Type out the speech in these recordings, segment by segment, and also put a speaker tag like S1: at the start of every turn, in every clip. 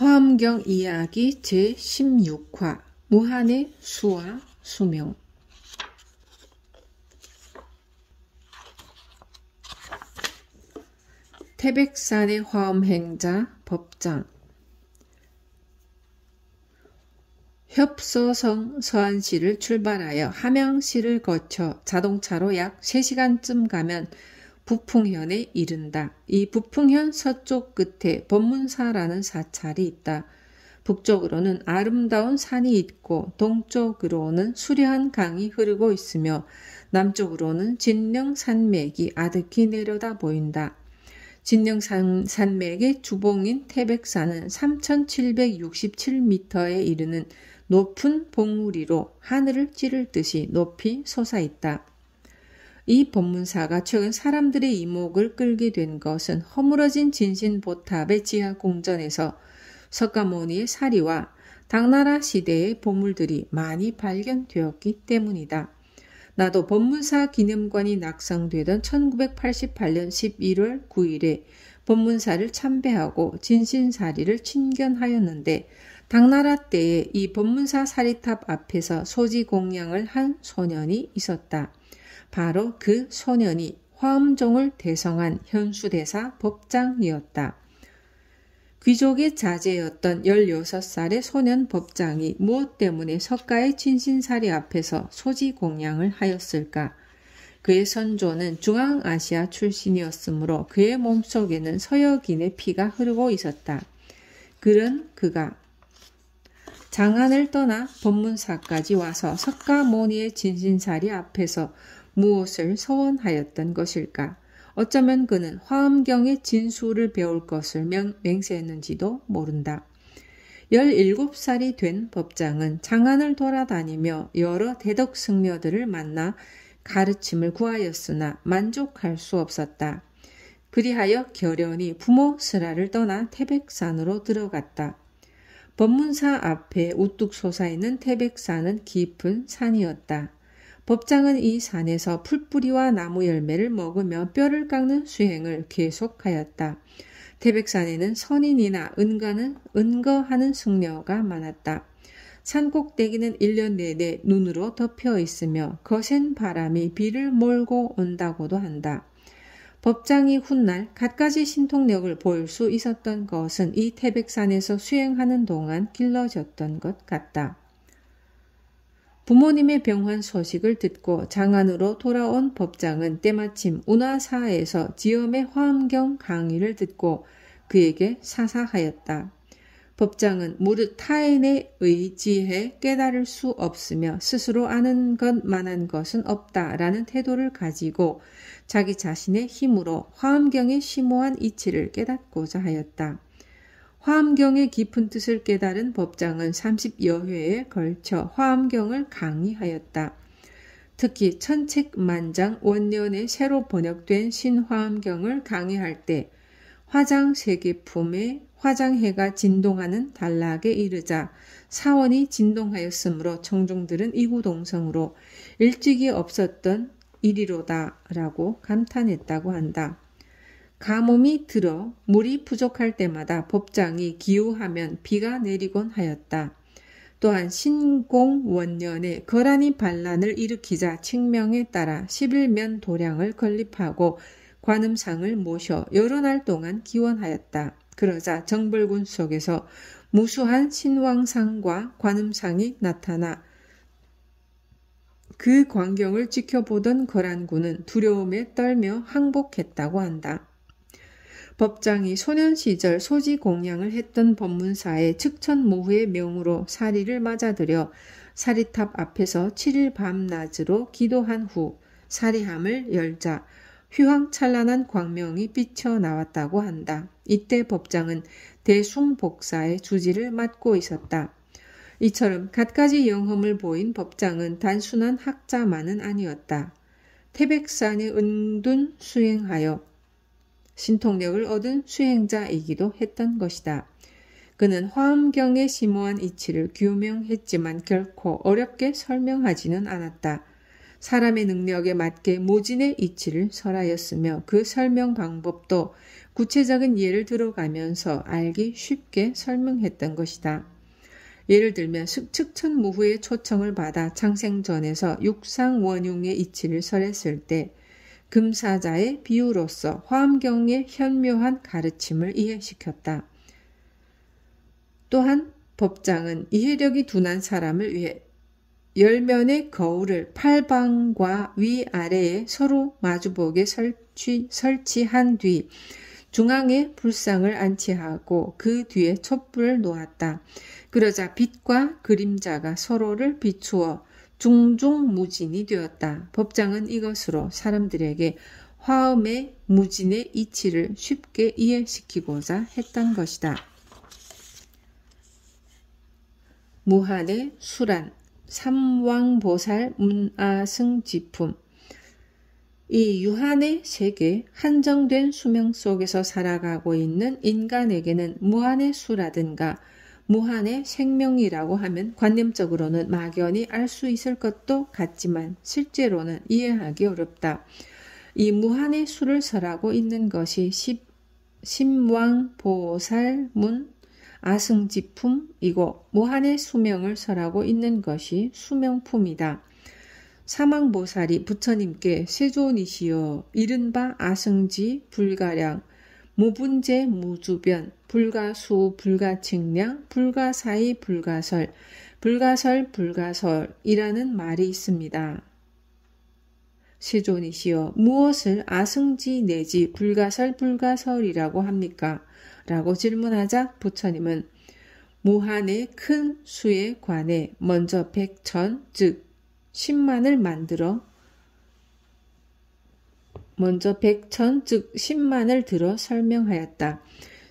S1: 화엄경 이야기 제16화 무한의 수와 수명. 태백산의 화엄행자 법장. 협서성 서안시를 출발하여 함양시를 거쳐 자동차로 약 3시간쯤 가면 부풍현에 이른다. 이 부풍현 서쪽 끝에 법문사라는 사찰이 있다. 북쪽으로는 아름다운 산이 있고 동쪽으로는 수려한 강이 흐르고 있으며 남쪽으로는 진령산맥이 아득히 내려다 보인다. 진령산맥의 주봉인 태백산은 3767m에 이르는 높은 봉우리로 하늘을 찌를 듯이 높이 솟아있다. 이 법문사가 최근 사람들의 이목을 끌게 된 것은 허물어진 진신보탑의 지하 공전에서 석가모니의 사리와 당나라 시대의 보물들이 많이 발견되었기 때문이다. 나도 법문사 기념관이 낙성되던 1988년 11월 9일에 법문사를 참배하고 진신사리를 친견하였는데 당나라 때에 이 법문사 사리탑 앞에서 소지공양을 한 소년이 있었다. 바로 그 소년이 화엄종을 대성한 현수대사 법장이었다. 귀족의 자제였던 16살의 소년 법장이 무엇 때문에 석가의 진신사리 앞에서 소지공양을 하였을까? 그의 선조는 중앙아시아 출신이었으므로 그의 몸속에는 서역인의 피가 흐르고 있었다. 그런 그가 장안을 떠나 법문사까지 와서 석가모니의 진신사리 앞에서 무엇을 서원하였던 것일까? 어쩌면 그는 화엄경의 진수를 배울 것을 맹세했는지도 모른다. 17살이 된 법장은 장안을 돌아다니며 여러 대덕승려들을 만나 가르침을 구하였으나 만족할 수 없었다. 그리하여 결연히 부모 슬하를 떠나 태백산으로 들어갔다. 법문사 앞에 우뚝 솟아있는 태백산은 깊은 산이었다. 법장은 이 산에서 풀뿌리와 나무 열매를 먹으며 뼈를 깎는 수행을 계속하였다. 태백산에는 선인이나 은거하는 승려가 많았다. 산 꼭대기는 1년 내내 눈으로 덮여 있으며 거센 바람이 비를 몰고 온다고도 한다. 법장이 훗날 갖가지 신통력을 보일 수 있었던 것은 이 태백산에서 수행하는 동안 길러졌던 것 같다. 부모님의 병환 소식을 듣고 장안으로 돌아온 법장은 때마침 운하사에서 지엄의 화엄경 강의를 듣고 그에게 사사하였다. 법장은 무릇 타인에 의지해 깨달을 수 없으며 스스로 아는 것만한 것은 없다라는 태도를 가지고 자기 자신의 힘으로 화엄경의 심오한 이치를 깨닫고자 하였다. 화엄경의 깊은 뜻을 깨달은 법장은 30여 회에 걸쳐 화엄경을 강의하였다. 특히 천책만장 원년에 새로 번역된 신화엄경을 강의할 때 화장세계품에 화장해가 진동하는 단락에 이르자 사원이 진동하였으므로 청중들은 이구동성으로 일찍이 없었던 일이로다라고 감탄했다고 한다. 가뭄이 들어 물이 부족할 때마다 법장이 기우하면 비가 내리곤 하였다. 또한 신공원년에 거란이 반란을 일으키자 칙명에 따라 11면 도량을 건립하고 관음상을 모셔 여러 날 동안 기원하였다. 그러자 정벌군 속에서 무수한 신왕상과 관음상이 나타나 그 광경을 지켜보던 거란군은 두려움에 떨며 항복했다고 한다. 법장이 소년 시절 소지공양을 했던 법문사에 측천모후의 명으로 사리를 맞아들여 사리탑 앞에서 7일 밤낮으로 기도한 후 사리함을 열자 휘황찬란한 광명이 삐쳐나왔다고 한다. 이때 법장은 대숭복사의 주지를 맡고 있었다. 이처럼 갖가지 영험을 보인 법장은 단순한 학자만은 아니었다. 태백산에 은둔 수행하여 신통력을 얻은 수행자이기도 했던 것이다. 그는 화엄경의 심오한 이치를 규명했지만 결코 어렵게 설명하지는 않았다. 사람의 능력에 맞게 무진의 이치를 설하였으며 그 설명 방법도 구체적인 예를 들어가면서 알기 쉽게 설명했던 것이다. 예를 들면 측천무후의 초청을 받아 창생전에서 육상원흉의 이치를 설했을 때 금사자의 비유로서 화엄경의 현묘한 가르침을 이해시켰다. 또한 법장은 이해력이 둔한 사람을 위해 10면의 거울을 팔방과 위아래에 서로 마주보게 설치한 뒤 중앙에 불상을 안치하고 그 뒤에 촛불을 놓았다. 그러자 빛과 그림자가 서로를 비추어 중중무진이 되었다. 법장은 이것으로 사람들에게 화엄의 무진의 이치를 쉽게 이해시키고자 했던 것이다. 무한의 수란, 삼왕보살 문아승지품. 이 유한의 세계, 한정된 수명 속에서 살아가고 있는 인간에게는 무한의 수라든가 무한의 생명이라고 하면 관념적으로는 막연히 알 수 있을 것도 같지만 실제로는 이해하기 어렵다. 이 무한의 수를 설하고 있는 것이 심왕보살문 아승지품이고 무한의 수명을 설하고 있는 것이 수명품이다. 사망보살이 부처님께 세존이시여 이른바 아승지 불가량 무분제 무주변 불가수 불가측량 불가사의 불가설 불가설 불가설이라는 말이 있습니다. 세존이시여 무엇을 아승지 내지 불가설 불가설이라고 합니까? 라고 질문하자 부처님은 무한의 큰 수에 관해 먼저 백천 즉 10만을 즉 10만을 들어 설명하였다.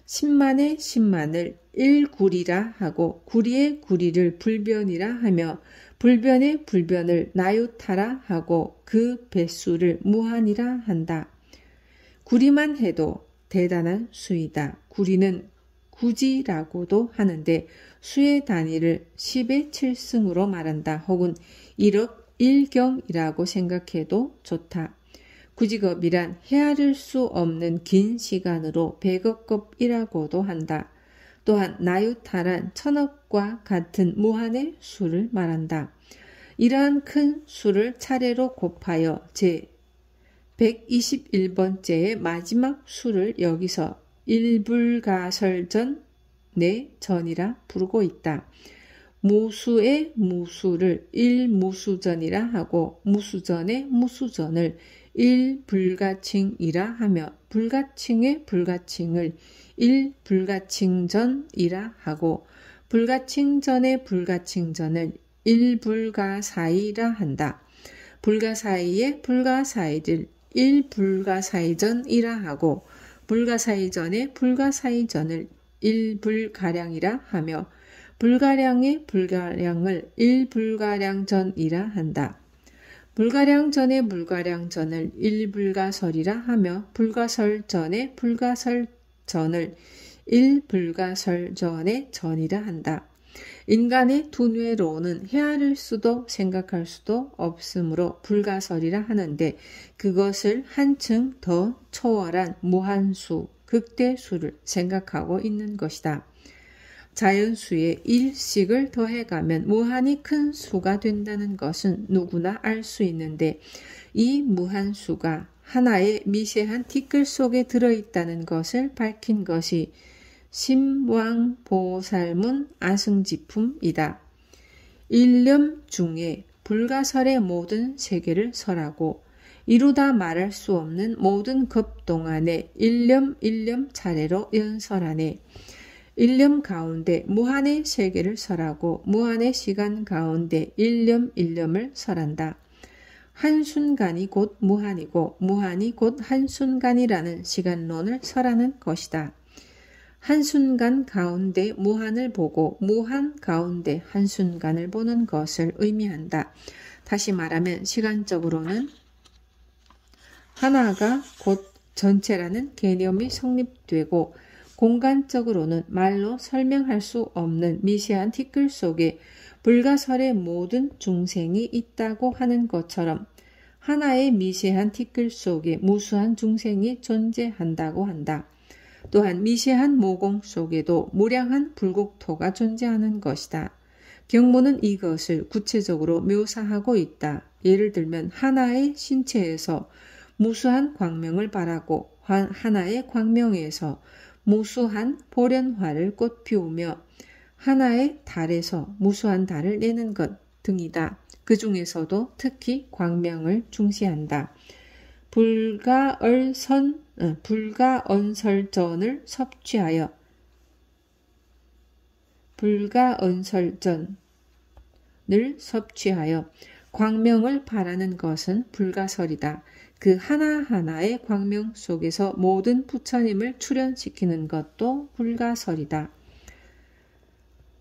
S1: 10만의 10만을 1구리라 하고 구리의 구리를 불변이라 하며 불변의 불변을 나유타라 하고 그 배수를 무한이라 한다. 구리만 해도 대단한 수이다. 구리는 구지라고도 하는데 수의 단위를 10의 7승으로 말한다. 혹은 1억 1경이라고 생각해도 좋다. 구지겁이란 헤아릴 수 없는 긴 시간으로 백억겁이라고도 한다. 또한 나유타란 천억과 같은 무한의 수를 말한다. 이러한 큰 수를 차례로 곱하여 제 121번째의 마지막 수를 여기서 일불가설전 내 전이라 부르고 있다. 무수의 무수를 일무수전이라 하고 무수전의 무수전을 일불가칭이라 하며 불가칭의 불가칭을 일불가칭전이라 하고 불가칭전의 불가칭전을 일불가사이라 한다. 불가사이의 불가사이를 일불가사이전이라 하고 불가사이전의 불가사이전을 일불가량이라 하며 불가량의 불가량을 일불가량전이라 한다. 불가량전의 불가량전을 일불가설이라 하며 불가설전의 불가설전을 일불가설전의 전이라 한다. 인간의 두뇌로는 헤아릴 수도 생각할 수도 없으므로 불가설이라 하는데 그것을 한층 더 초월한 무한수, 극대수를 생각하고 있는 것이다. 자연수에 일식을 더해가면 무한히 큰 수가 된다는 것은 누구나 알 수 있는데 이 무한수가 하나의 미세한 티끌 속에 들어있다는 것을 밝힌 것이 심왕보살문 아승지품이다. 일념 중에 불가설의 모든 세계를 설하고 이루다 말할 수 없는 모든 급 동안에 일념 차례로 연설하네. 일념 가운데 무한의 세계를 설하고 무한의 시간 가운데 일념을 설한다. 한순간이 곧 무한이고 무한이 곧 한순간이라는 시간론을 설하는 것이다. 한순간 가운데 무한을 보고 무한 가운데 한순간을 보는 것을 의미한다. 다시 말하면 시간적으로는 하나가 곧 전체라는 개념이 성립되고 공간적으로는 말로 설명할 수 없는 미세한 티끌 속에 불가설의 모든 중생이 있다고 하는 것처럼 하나의 미세한 티끌 속에 무수한 중생이 존재한다고 한다. 또한 미세한 모공 속에도 무량한 불국토가 존재하는 것이다. 경문은 이것을 구체적으로 묘사하고 있다. 예를 들면 하나의 신체에서 무수한 광명을 발하고 하나의 광명에서 무수한 보련화를 꽃피우며 하나의 달에서 무수한 달을 내는 것 등이다. 그 중에서도 특히 광명을 중시한다. 불가언설전을 섭취하여 광명을 바라는 것은 불가설이다. 그 하나하나의 광명 속에서 모든 부처님을 출현시키는 것도 불가설이다.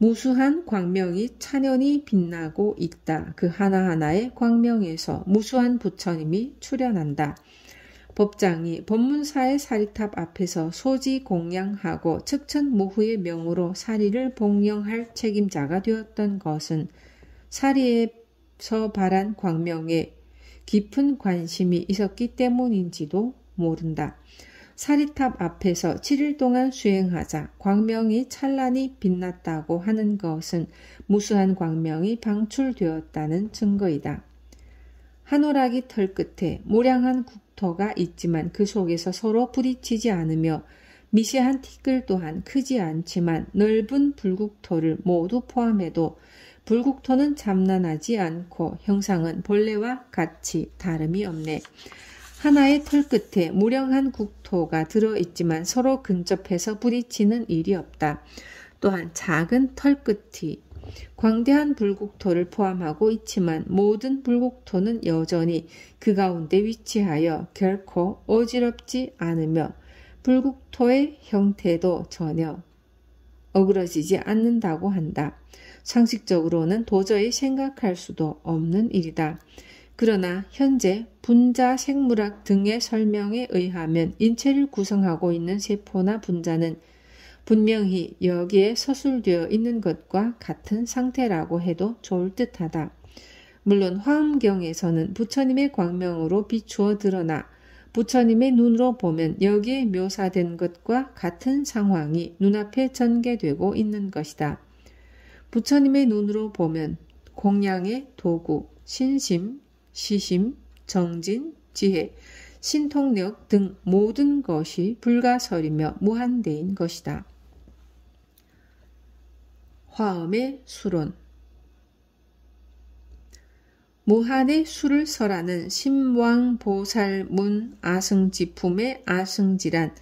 S1: 무수한 광명이 찬연히 빛나고 있다. 그 하나하나의 광명에서 무수한 부처님이 출현한다. 법장이 법문사의 사리탑 앞에서 소지 공양하고 측천모후의 명으로 사리를 봉영할 책임자가 되었던 것은 사리에서 발한 광명에 깊은 관심이 있었기 때문인지도 모른다. 사리탑 앞에서 7일 동안 수행하자 광명이 찬란히 빛났다고 하는 것은 무수한 광명이 방출되었다는 증거이다. 한오라기 털 끝에 모량한 국토가 있지만 그 속에서 서로 부딪히지 않으며 미세한 티끌 또한 크지 않지만 넓은 불국토를 모두 포함해도 불국토는 잠난하지 않고 형상은 본래와 같이 다름이 없네. 하나의 털 끝에 무량한 국토가 들어있지만 서로 근접해서 부딪히는 일이 없다. 또한 작은 털 끝이 광대한 불국토를 포함하고 있지만 모든 불국토는 여전히 그 가운데 위치하여 결코 어지럽지 않으며 불국토의 형태도 전혀 어그러지지 않는다고 한다. 상식적으로는 도저히 생각할 수도 없는 일이다. 그러나 현재 분자 생물학 등의 설명에 의하면 인체를 구성하고 있는 세포나 분자는 분명히 여기에 서술되어 있는 것과 같은 상태라고 해도 좋을 듯하다. 물론 화엄경에서는 부처님의 광명으로 비추어 드러나 부처님의 눈으로 보면 여기에 묘사된 것과 같은 상황이 눈앞에 전개되고 있는 것이다. 부처님의 눈으로 보면 공양의 도구, 신심, 시심, 정진, 지혜, 신통력 등 모든 것이 불가설이며 무한대인 것이다. 화엄의 수론 무한의 수를 설하는 심왕보살문 아승지품의 아승지란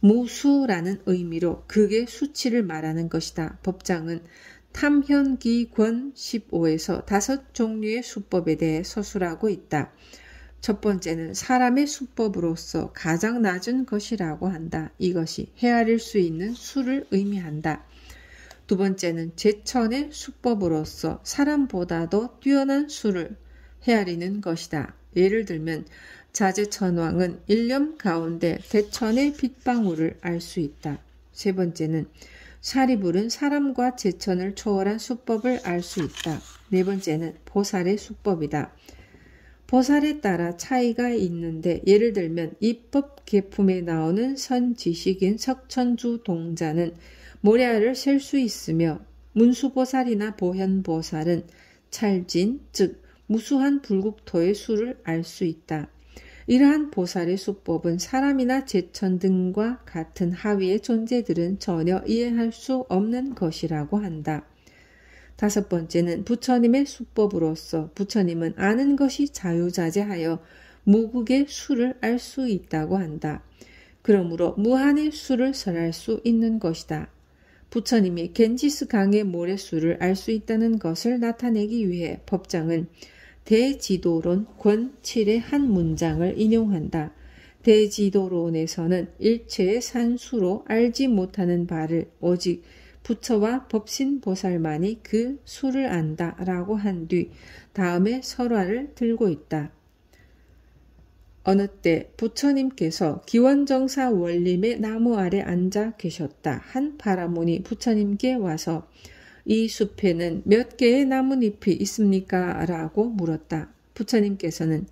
S1: 무수라는 의미로 극의 수치를 말하는 것이다. 법장은 탐현기권 15에서 5종류의 수법에 대해 서술하고 있다. 첫 번째는 사람의 수법으로서 가장 낮은 것이라고 한다. 이것이 헤아릴 수 있는 수를 의미한다. 두 번째는 제천의 수법으로서 사람보다도 뛰어난 수를 헤아리는 것이다. 예를 들면 자제천왕은 일념 가운데 대천의 빗방울을 알 수 있다. 세 번째는 사리불은 사람과 제천을 초월한 수법을 알 수 있다. 네 번째는 보살의 수법이다. 보살에 따라 차이가 있는데 예를 들면 입법 계품에 나오는 선지식인 석천주 동자는 모래알을 셀 수 있으며 문수보살이나 보현보살은 찰진 즉 무수한 불국토의 수를 알 수 있다. 이러한 보살의 수법은 사람이나 제천 등과 같은 하위의 존재들은 전혀 이해할 수 없는 것이라고 한다. 다섯 번째는 부처님의 수법으로서 부처님은 아는 것이 자유자재하여 무국의 수를 알 수 있다고 한다. 그러므로 무한의 수를 설할 수 있는 것이다. 부처님이 겐지스 강의 모래수를 알 수 있다는 것을 나타내기 위해 법장은 대지도론 권 7의 한 문장을 인용한다. 대지도론에서는 일체의 산수로 알지 못하는 바를 오직 부처와 법신보살만이 그 수를 안다 라고 한 뒤 다음에 설화를 들고 있다. 어느 때 부처님께서 기원정사 원림의 나무 아래 앉아 계셨다. 한 바라문이 부처님께 와서 이 숲에는 몇 개의 나뭇잎이 있습니까? 라고 물었다. 부처님께서는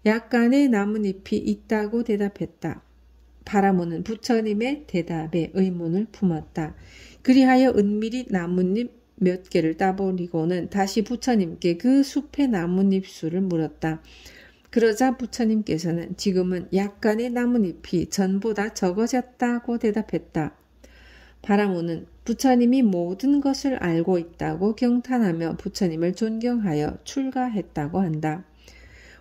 S1: 약간의 나뭇잎이 있다고 대답했다. 바라모는 부처님의 대답에 의문을 품었다. 그리하여 은밀히 나뭇잎 몇 개를 따버리고는 다시 부처님께 그 숲의 나뭇잎 수를 물었다. 그러자 부처님께서는 지금은 약간의 나뭇잎이 전보다 적어졌다고 대답했다. 바라모는 부처님이 모든 것을 알고 있다고 경탄하며 부처님을 존경하여 출가했다고 한다.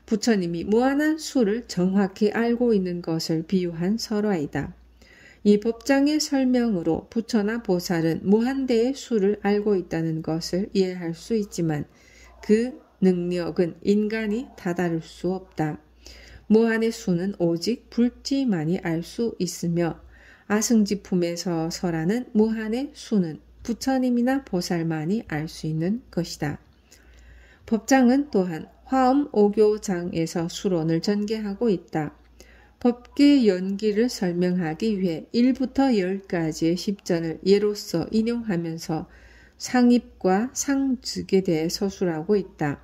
S1: 부처님이 무한한 수를 정확히 알고 있는 것을 비유한 설화이다. 이 법장의 설명으로 부처나 보살은 무한대의 수를 알고 있다는 것을 이해할 수 있지만 그 능력은 인간이 다다를 수 없다. 무한의 수는 오직 불지만이 알 수 있으며 아승지품에서 설하는 무한의 수는 부처님이나 보살만이 알 수 있는 것이다. 법장은 또한 화엄 오교장에서 수론을 전개하고 있다. 법계 연기를 설명하기 위해 1부터 10까지의 십전을 예로서 인용하면서 상입과 상즉에 대해 서술하고 있다.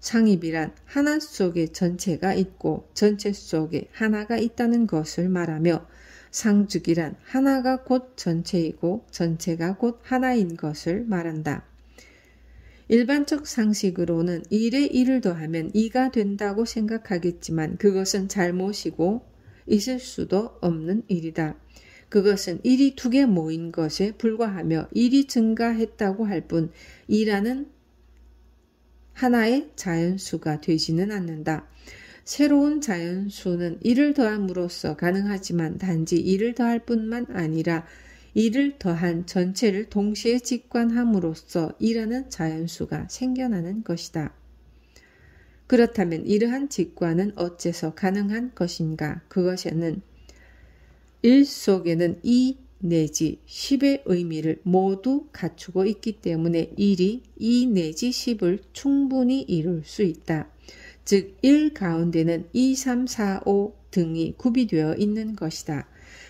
S1: 상입이란 하나 속에 전체가 있고 전체 속에 하나가 있다는 것을 말하며 상즉이란 하나가 곧 전체이고 전체가 곧 하나인 것을 말한다. 일반적 상식으로는 1에 1을 더하면 2가 된다고 생각하겠지만 그것은 잘못이고 있을 수도 없는 일이다. 그것은 1이 2개 모인 것에 불과하며 1이 증가했다고 할 뿐 2라는 하나의 자연수가 되지는 않는다. 새로운 자연수는 1을 더함으로써 가능하지만 단지 1을 더할 뿐만 아니라 1을 더한 전체를 동시에 직관함으로써 2라는 자연수가 생겨나는 것이다. 그렇다면 이러한 직관은 어째서 가능한 것인가? 그것에는 1 속에는 2 내지 10의 의미를 모두 갖추고 있기 때문에 1이 2 내지 10을 충분히 이룰 수 있다. 즉 1 가운데는 2, 3, 4, 5 등이 구비되어 있는 것이다.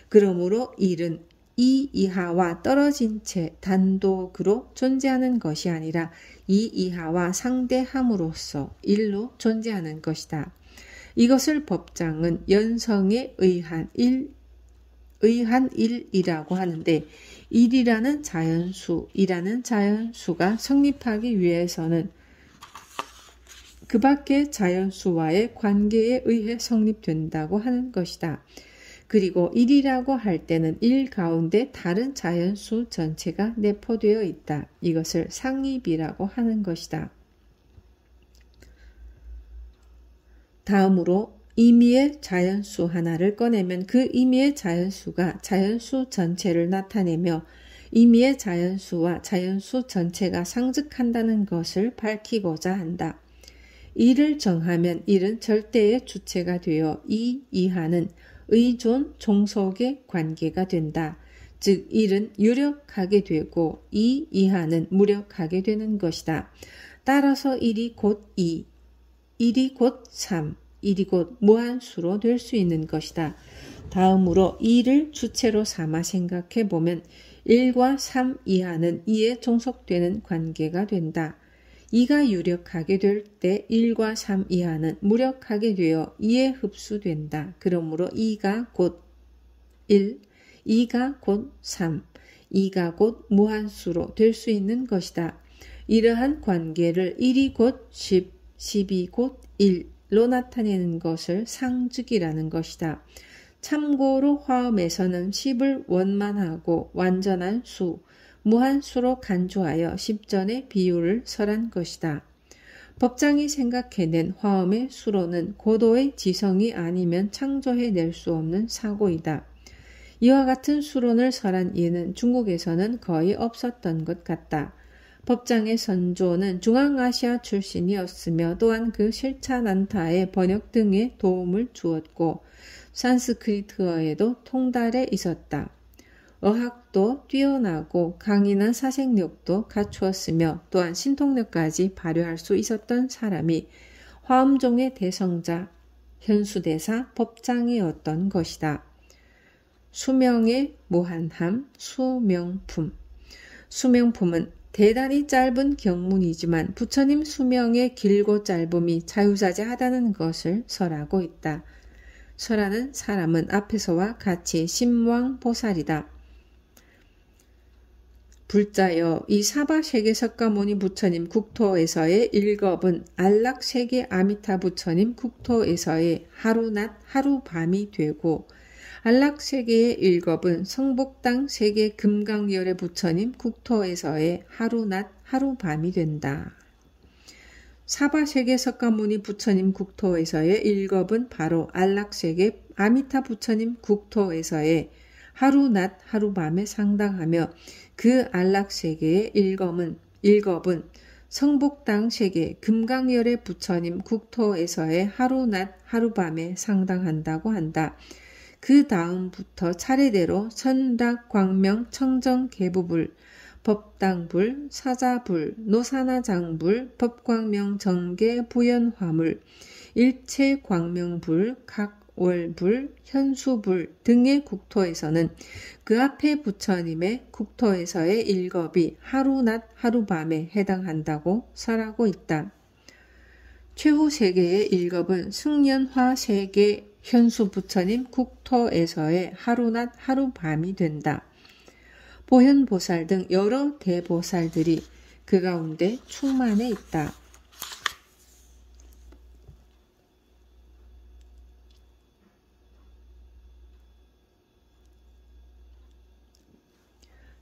S1: 그러므로 1은 2 이하와 떨어진 채 단독으로 존재하는 것이 아니라 2 이하와 상대함으로써 1로 존재하는 것이다. 이것을 법장은 연성에 의한 1이라고 하는데 1이라는 자연수가 성립하기 위해서는 그 밖의 자연수와의 관계에 의해 성립된다고 하는 것이다. 그리고 1이라고 할 때는 1 가운데 다른 자연수 전체가 내포되어 있다. 이것을 상입이라고 하는 것이다. 다음으로 임의의 자연수 하나를 꺼내면 그 임의의 자연수가 자연수 전체를 나타내며 임의의 자연수와 자연수 전체가 상즉한다는 것을 밝히고자 한다. 1을 정하면 1은 절대의 주체가 되어 2 이하는 의존 종속의 관계가 된다. 즉 1은 유력하게 되고 2 이하는 무력하게 되는 것이다. 따라서 1이 곧 2, 1이 곧 3, 1이 곧 무한수로 될 수 있는 것이다. 다음으로 2를 주체로 삼아 생각해보면 1과 3 이하는 2에 종속되는 관계가 된다. 2가 유력하게 될 때 1과 3 이하는 무력하게 되어 2에 흡수된다. 그러므로 2가 곧 1, 2가 곧 3, 2가 곧 무한수로 될 수 있는 것이다. 이러한 관계를 1이 곧 10, 10이 곧 1로 나타내는 것을 상즉이라는 것이다. 참고로 화엄에서는 10을 원만하고 완전한 수, 무한수로 간주하여 10전의 비유를 설한 것이다. 법장이 생각해낸 화엄의 수로는 고도의 지성이 아니면 창조해낼 수 없는 사고이다. 이와 같은 수론을 설한 예는 중국에서는 거의 없었던 것 같다. 법장의 선조는 중앙아시아 출신이었으며 또한 그 실차난타의 번역 등에 도움을 주었고 산스크리트어에도 통달해 있었다. 어학도 뛰어나고 강인한 사색력도 갖추었으며 또한 신통력까지 발휘할 수 있었던 사람이 화엄종의 대성자 현수대사 법장이었던 것이다. 수명의 무한함, 수명품. 수명품은 대단히 짧은 경문이지만 부처님 수명의 길고 짧음이 자유자재하다는 것을 설하고 있다. 설하는 사람은 앞에서와 같이 심왕보살이다. 불자여 이 사바세계 석가모니 부처님 국토에서의 일겁은 안락세계 아미타 부처님 국토에서의 하루낮 하루밤이 되고 안락세계의 일겁은 성복당 세계 금강열의 부처님 국토에서의 하루낮 하루밤이 된다. 사바세계 석가모니 부처님 국토에서의 일겁은 바로 안락세계 아미타 부처님 국토에서의 하루낮 하루밤에 상당하며 그 안락세계의 일겁은 성복당 세계 금강열의 부처님 국토에서의 하루낮 하루밤에 상당한다고 한다. 그 다음부터 차례대로 선락, 광명, 청정, 계부불, 법당불, 사자불, 노사나장불, 법광명, 정계, 부연화물, 일체광명불, 각월불, 현수불 등의 국토에서는 그 앞에 부처님의 국토에서의 일겁이 하루낮 하루밤에 해당한다고 설하고 있다. 최후 세계의 일겁은 승년화 세계 현수 부처님 국토에서의 하루낮 하루밤이 된다. 보현보살 등 여러 대보살들이 그 가운데 충만해 있다.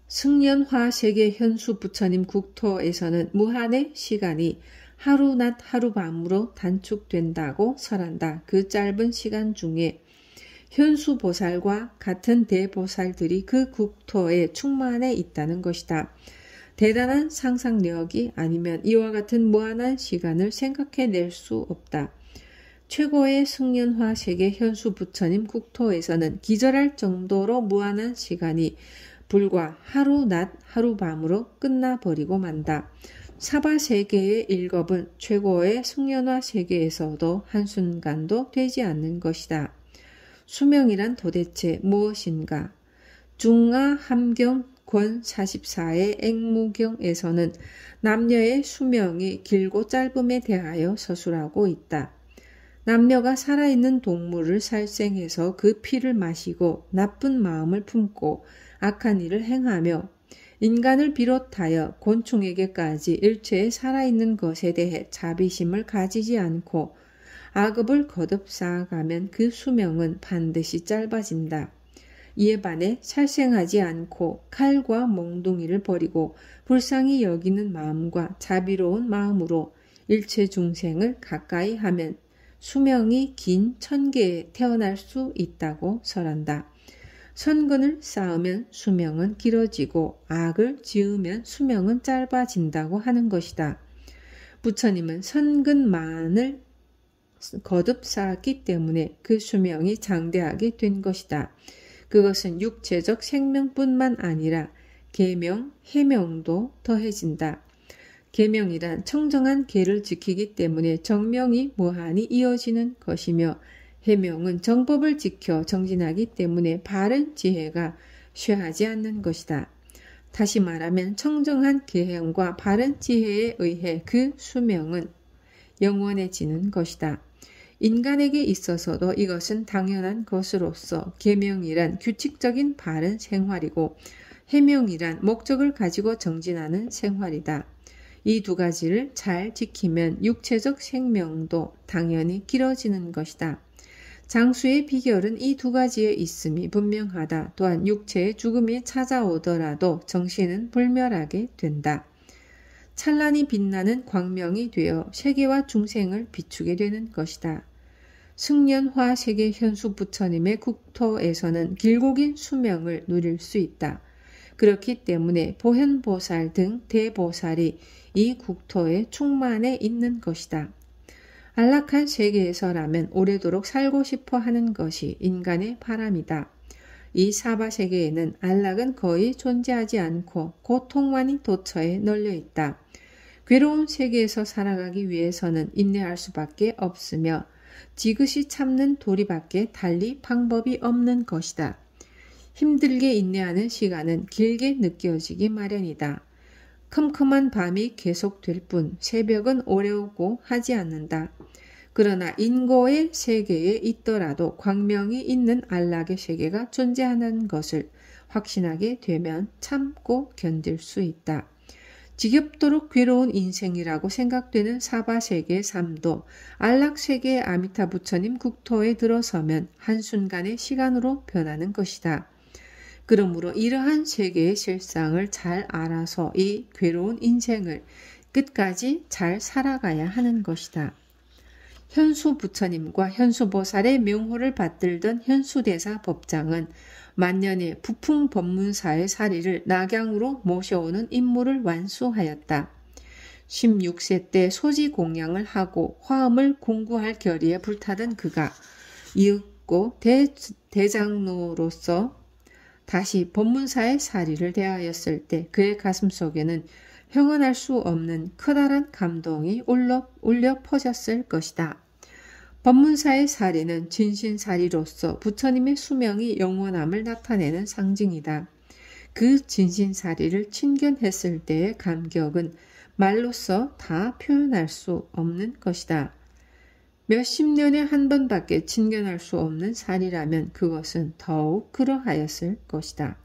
S1: 승년화 세계 현수 부처님 국토에서는 무한의 시간이 하루낮 하루밤으로 단축된다고 설한다. 그 짧은 시간 중에 현수보살과 같은 대보살들이 그 국토에 충만해 있다는 것이다. 대단한 상상력이 아니면 이와 같은 무한한 시간을 생각해낼 수 없다. 최고의 승년화 세계 현수 부처님 국토에서는 기절할 정도로 무한한 시간이 불과 하루낮 하루밤으로 끝나버리고 만다. 사바세계의 일겁은 최고의 승년화 세계에서도 한순간도 되지 않는 것이다. 수명이란 도대체 무엇인가? 중아함경 권 44의 앵무경에서는 남녀의 수명이 길고 짧음에 대하여 서술하고 있다. 남녀가 살아있는 동물을 살생해서 그 피를 마시고 나쁜 마음을 품고 악한 일을 행하며 인간을 비롯하여 곤충에게까지 일체의 살아있는 것에 대해 자비심을 가지지 않고 악업을 거듭 쌓아가면 그 수명은 반드시 짧아진다. 이에 반해 살생하지 않고 칼과 몽둥이를 버리고 불쌍히 여기는 마음과 자비로운 마음으로 일체 중생을 가까이 하면 수명이 긴 천계에 태어날 수 있다고 설한다. 선근을 쌓으면 수명은 길어지고 악을 지으면 수명은 짧아진다고 하는 것이다. 부처님은 선근만을 거듭 쌓았기 때문에 그 수명이 장대하게 된 것이다. 그것은 육체적 생명뿐만 아니라 계명, 해명도 더해진다. 계명이란 청정한 계를 지키기 때문에 정명이 무한히 이어지는 것이며 해명은 정법을 지켜 정진하기 때문에 바른 지혜가 쇠하지 않는 것이다. 다시 말하면 청정한 계행과 바른 지혜에 의해 그 수명은 영원해지는 것이다. 인간에게 있어서도 이것은 당연한 것으로서 계명이란 규칙적인 바른 생활이고 해명이란 목적을 가지고 정진하는 생활이다. 이 두 가지를 잘 지키면 육체적 생명도 당연히 길어지는 것이다. 장수의 비결은 이 두 가지에 있음이 분명하다. 또한 육체의 죽음이 찾아오더라도 정신은 불멸하게 된다. 찬란히 빛나는 광명이 되어 세계와 중생을 비추게 되는 것이다. 승년화 세계 현수 부처님의 국토에서는 길고 긴 수명을 누릴 수 있다. 그렇기 때문에 보현보살 등 대보살이 이 국토에 충만해 있는 것이다. 안락한 세계에서라면 오래도록 살고 싶어 하는 것이 인간의 바람이다. 이 사바세계에는 안락은 거의 존재하지 않고 고통만이 도처에 널려 있다. 괴로운 세계에서 살아가기 위해서는 인내할 수밖에 없으며 지그시 참는 도리밖에 달리 방법이 없는 것이다. 힘들게 인내하는 시간은 길게 느껴지기 마련이다. 컴컴한 밤이 계속될 뿐 새벽은 오래 오고 하지 않는다. 그러나 인고의 세계에 있더라도 광명이 있는 안락의 세계가 존재하는 것을 확신하게 되면 참고 견딜 수 있다. 지겹도록 괴로운 인생이라고 생각되는 사바세계의 삶도 안락세계의 아미타 부처님 국토에 들어서면 한순간의 시간으로 변하는 것이다. 그러므로 이러한 세계의 실상을 잘 알아서 이 괴로운 인생을 끝까지 잘 살아가야 하는 것이다. 현수 부처님과 현수보살의 명호를 받들던 현수대사 법장은 만년의 부풍 법문사의 사리를 낙양으로 모셔오는 임무를 완수하였다. 16세 때 소지 공양을 하고 화엄을 공부할 결의에 불타던 그가 이윽고 대장로로서 다시 법문사의 사리를 대하였을 때 그의 가슴속에는 형언할 수 없는 커다란 감동이 울려 퍼졌을 것이다. 법문사의 사리는 진신사리로서 부처님의 수명이 영원함을 나타내는 상징이다. 그 진신사리를 친견했을 때의 감격은 말로써 다 표현할 수 없는 것이다. 몇십 년에 한 번밖에 친견할 수 없는 사리라면 그것은 더욱 그러하였을 것이다.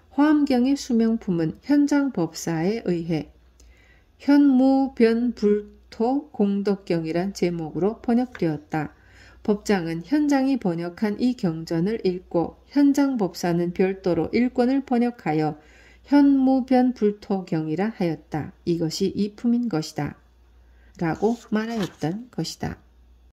S1: 화엄경의 수명품은 현장법사에 의해 현무변불토 공덕경이란 제목으로 번역되었다. 법장은 현장이 번역한 이 경전을 읽고 현장법사는 별도로 일권을 번역하여 현무변불토경이라 하였다. 이것이 이품인 것이다. 라고 말하였던 것이다.